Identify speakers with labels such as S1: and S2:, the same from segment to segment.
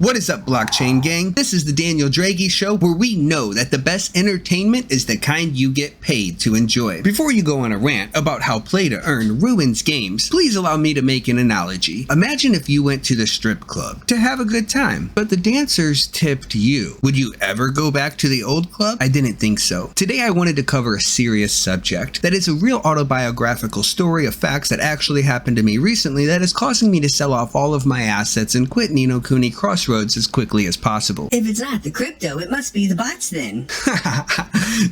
S1: What is up, blockchain gang? This is the Daniel Draghi Show, where we know that the best entertainment is the kind you get paid to enjoy. Before you go on a rant about how play to earn ruins games, please allow me to make an analogy. Imagine if you went to the strip club to have a good time, but the dancers tipped you. Would you ever go back to the old club? I didn't think so. Today I wanted to cover a serious subject that is a real autobiographical story of facts that actually happened to me recently that is causing me to sell off all of my assets and quit Kuni Crossroads as quickly as possible.
S2: If it's not the crypto, it must be the bots then.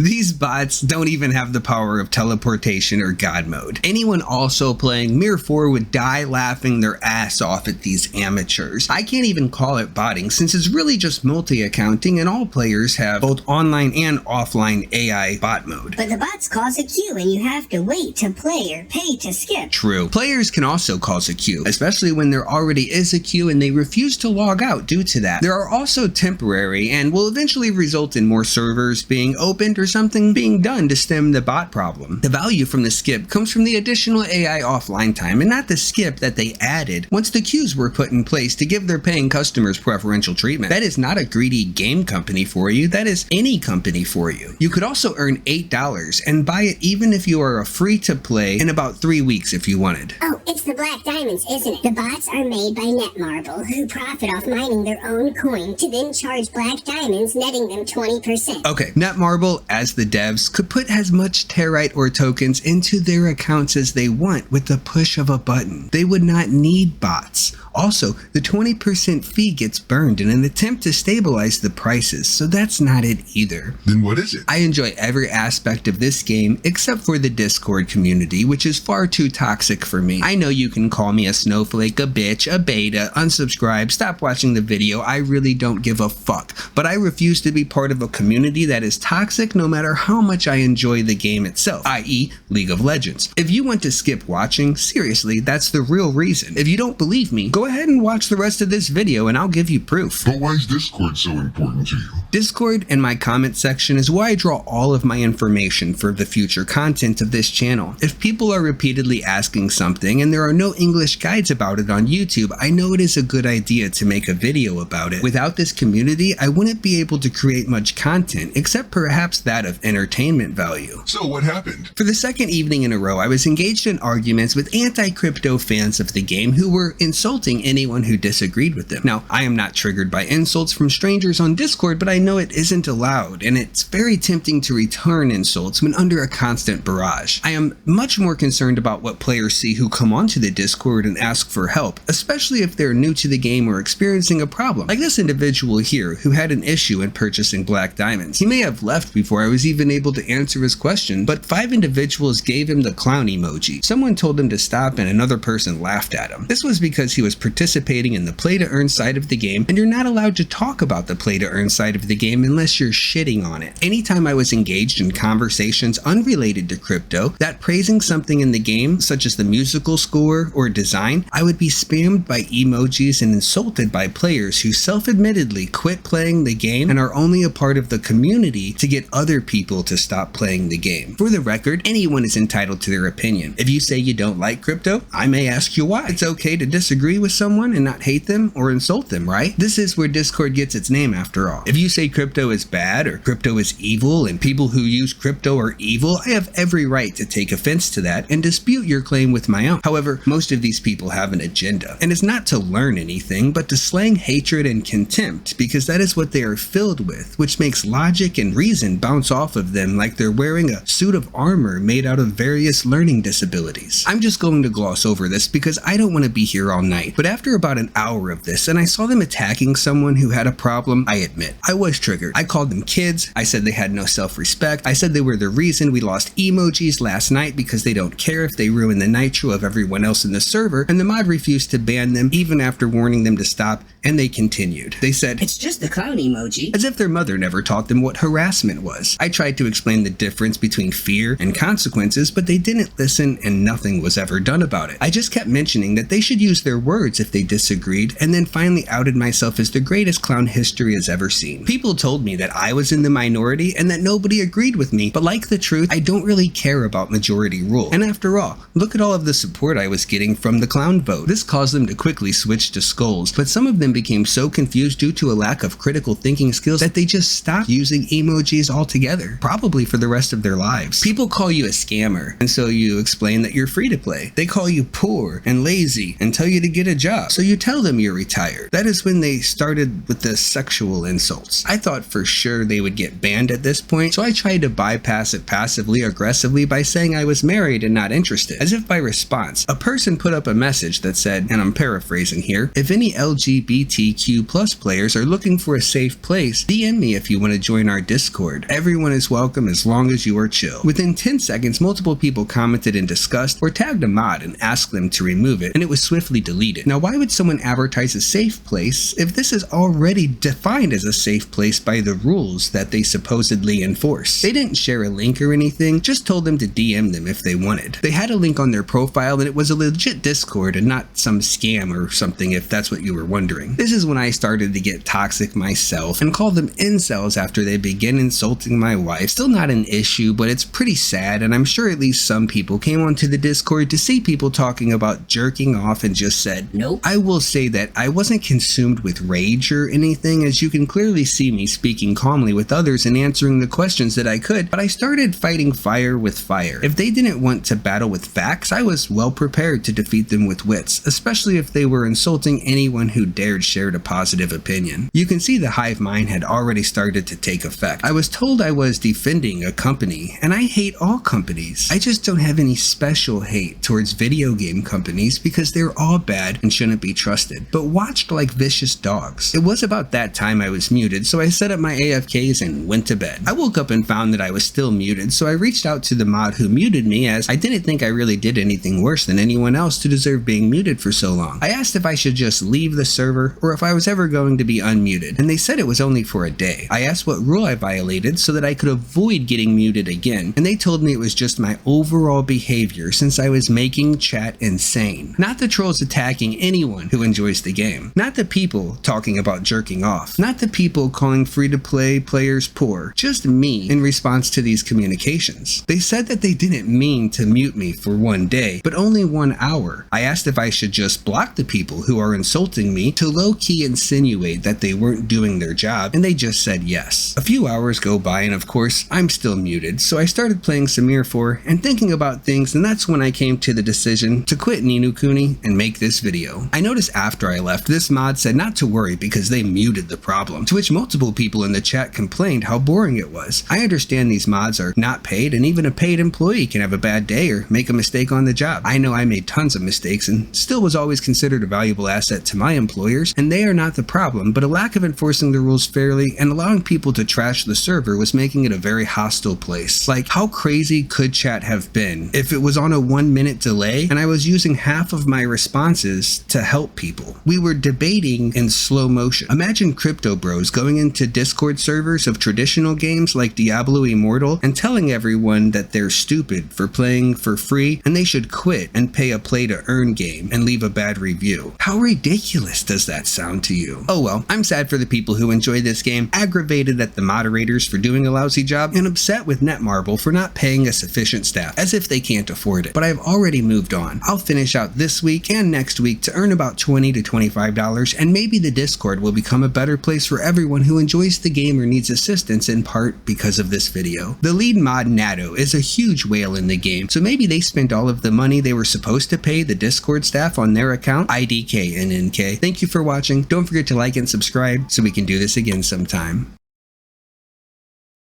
S1: These bots don't even have the power of teleportation or God mode. Anyone also playing Mirror 4 would die laughing their ass off at these amateurs. I can't even call it botting since it's really just multi-accounting and all players have both online and offline AI bot mode.
S2: But the bots cause a queue and you have to wait to play or pay to skip.
S1: True. Players can also cause a queue, especially when there already is a queue and they refuse to log out due to that. There are also temporary and will eventually result in more servers being opened or something being done to stem the bot problem. The value from the skip comes from the additional AI offline time and not the skip that they added once the queues were put in place to give their paying customers preferential treatment. That is not a greedy game company for you, that is any company for you. You could also earn $8 and buy it even if you are a free to play in about 3 weeks if you wanted.
S3: Oh, it's the black diamonds, isn't it? The bots are made by Netmarble, who profit off mining their own coin to then charge black diamonds, netting them 20%.
S1: Okay, Netmarble, as the devs, could put as much Territe or tokens into their accounts as they want with the push of a button. They would not need bots. Also, the 20% fee gets burned in an attempt to stabilize the prices, so that's not it either.
S4: Then what is it?
S1: I enjoy every aspect of this game except for the Discord community, which is far too toxic for me. I know you can call me a snowflake, a bitch, a beta, unsubscribe, stop watching the video, I really don't give a fuck. But I refuse to be part of a community that is toxic no matter how much I enjoy the game itself, i.e. League of Legends. If you want to skip watching, seriously, that's the real reason. If you don't believe me, go ahead and watch the rest of this video and I'll give you proof.
S4: But why is Discord so important to you?
S1: Discord and my comment section is where I draw all of my information for the future content of this channel. If people are repeatedly asking something and there are no English guides about it on YouTube, I know it is a good idea to make a video about it. Without this community, I wouldn't be able to create much content, except perhaps that of entertainment value.
S4: So what happened?
S1: For the second evening in a row, I was engaged in arguments with anti-crypto fans of the game who were insulting anyone who disagreed with them. Now, I am not triggered by insults from strangers on Discord, but I know it isn't allowed, and it's very tempting to return insults when under a constant barrage. I am much more concerned about what players see who come onto the Discord and ask for help, especially if they're new to the game or experiencing a problem. Like this individual here who had an issue in purchasing black diamonds. He may have left before I was even able to answer his question, but 5 individuals gave him the clown emoji. Someone told him to stop and another person laughed at him. This was because he was participating in the play to earn side of the game, and you're not allowed to talk about the play to earn side of the game unless you're shitting on it. Anytime I was engaged in conversations unrelated to crypto that praising something in the game, such as the musical score or design, I would be spammed by emojis and insulted by players who self-admittedly quit playing the game and are only a part of the community to get other people to stop playing the game. For the record, anyone is entitled to their opinion. If you say you don't like crypto, I may ask you why. It's okay to disagree with someone and not hate them or insult them, right? This is where Discord gets its name after all. If you say crypto is bad or crypto is evil and people who use crypto are evil, I have every right to take offense to that and dispute your claim with my own. However, most of these people have an agenda, and it's not to learn anything, but to slang hatred and contempt, because that is what they are filled with, which makes logic and reason bounce off of them like they're wearing a suit of armor made out of various learning disabilities. I'm just going to gloss over this because I don't want to be here all night, but after about an hour of this and I saw them attacking someone who had a problem, I admit, I was triggered. I called them kids, I said they had no self-respect, I said they were the reason we lost emojis last night because they don't care if they ruin the nitro of everyone else in the server, and the mod refused to ban them even after warning them to stop, and they continued. They said,
S2: "It's just the clown emoji,"
S1: as if their mother never taught them what harassment was. I tried to explain the difference between fear and consequences, but they didn't listen and nothing was ever done about it. I just kept mentioning that they should use their words words if they disagreed, and then finally outed myself as the greatest clown history has ever seen. People told me that I was in the minority and that nobody agreed with me, but like the truth, I don't really care about majority rule. And after all, look at all of the support I was getting from the clown vote. This caused them to quickly switch to skulls, but some of them became so confused due to a lack of critical thinking skills that they just stopped using emojis altogether, probably for the rest of their lives. People call you a scammer, and so you explain that you're free to play. They call you poor and lazy and tell you to get a job, so you tell them you're retired. That is when they started with the sexual insults. I thought for sure they would get banned at this point, so I tried to bypass it passively aggressively by saying I was married and not interested. As if by response, a person put up a message that said, and I'm paraphrasing here, if any LGBTQ plus players are looking for a safe place, DM me if you want to join our Discord. Everyone is welcome as long as you are chill. Within 10 seconds, multiple people commented in disgust or tagged a mod and asked them to remove it, and it was swiftly deleted. Now, why would someone advertise a safe place if this is already defined as a safe place by the rules that they supposedly enforce? They didn't share a link or anything, just told them to DM them if they wanted. They had a link on their profile and it was a legit Discord and not some scam or something, if that's what you were wondering. This is when I started to get toxic myself and called them incels after they began insulting my wife. Still not an issue, but it's pretty sad, and I'm sure at least some people came onto the Discord to see people talking about jerking off and just said, nope. I will say that I wasn't consumed with rage or anything, as you can clearly see me speaking calmly with others and answering the questions that I could, but I started fighting fire with fire. If they didn't want to battle with facts, I was well prepared to defeat them with wits, especially if they were insulting anyone who dared share a positive opinion. You can see the hive mind had already started to take effect. I was told I was defending a company, and I hate all companies. I just don't have any special hate towards video game companies because they're all bad and shouldn't be trusted, but watched like vicious dogs. It was about that time I was muted, so I set up my AFKs and went to bed. I woke up and found that I was still muted, so I reached out to the mod who muted me, as I didn't think I really did anything worse than anyone else to deserve being muted for so long. I asked if I should just leave the server or if I was ever going to be unmuted, and they said it was only for a day. I asked what rule I violated so that I could avoid getting muted again, and they told me it was just my overall behavior since I was making chat insane. Not the trolls attacking anyone who enjoys the game. Not the people talking about jerking off. Not the people calling free-to-play players poor. Just me in response to these communications. They said that they didn't mean to mute me for one day, but only 1 hour. I asked if I should just block the people who are insulting me to low-key insinuate that they weren't doing their job, and they just said yes. A few hours go by, and of course, I'm still muted, so I started playing Samir 4 and thinking about things, and that's when I came to the decision to quit Kuni and make this video. I noticed after I left, this mod said not to worry because they muted the problem, to which multiple people in the chat complained how boring it was. I understand these mods are not paid, and even a paid employee can have a bad day or make a mistake on the job. I know I made tons of mistakes and still was always considered a valuable asset to my employers, and they are not the problem, but a lack of enforcing the rules fairly and allowing people to trash the server was making it a very hostile place. Like, how crazy could chat have been if it was on a 1-minute delay and I was using half of my responses to help people? We were debating in slow motion. Imagine crypto bros going into Discord servers of traditional games like Diablo Immortal and telling everyone that they're stupid for playing for free and they should quit and pay a play to earn game and leave a bad review. How ridiculous does that sound to you? Oh well, I'm sad for the people who enjoy this game, aggravated at the moderators for doing a lousy job, and upset with Netmarble for not paying a sufficient staff, as if they can't afford it. But I've already moved on. I'll finish out this week and next week to earn about $20 to $25, and maybe the Discord will become a better place for everyone who enjoys the game or needs assistance, in part because of this video. The lead mod Natto is a huge whale in the game, so maybe they spent all of the money they were supposed to pay the Discord staff on their account. IDK and NK. Thank you for watching. Don't forget to like and subscribe so we can do this again sometime.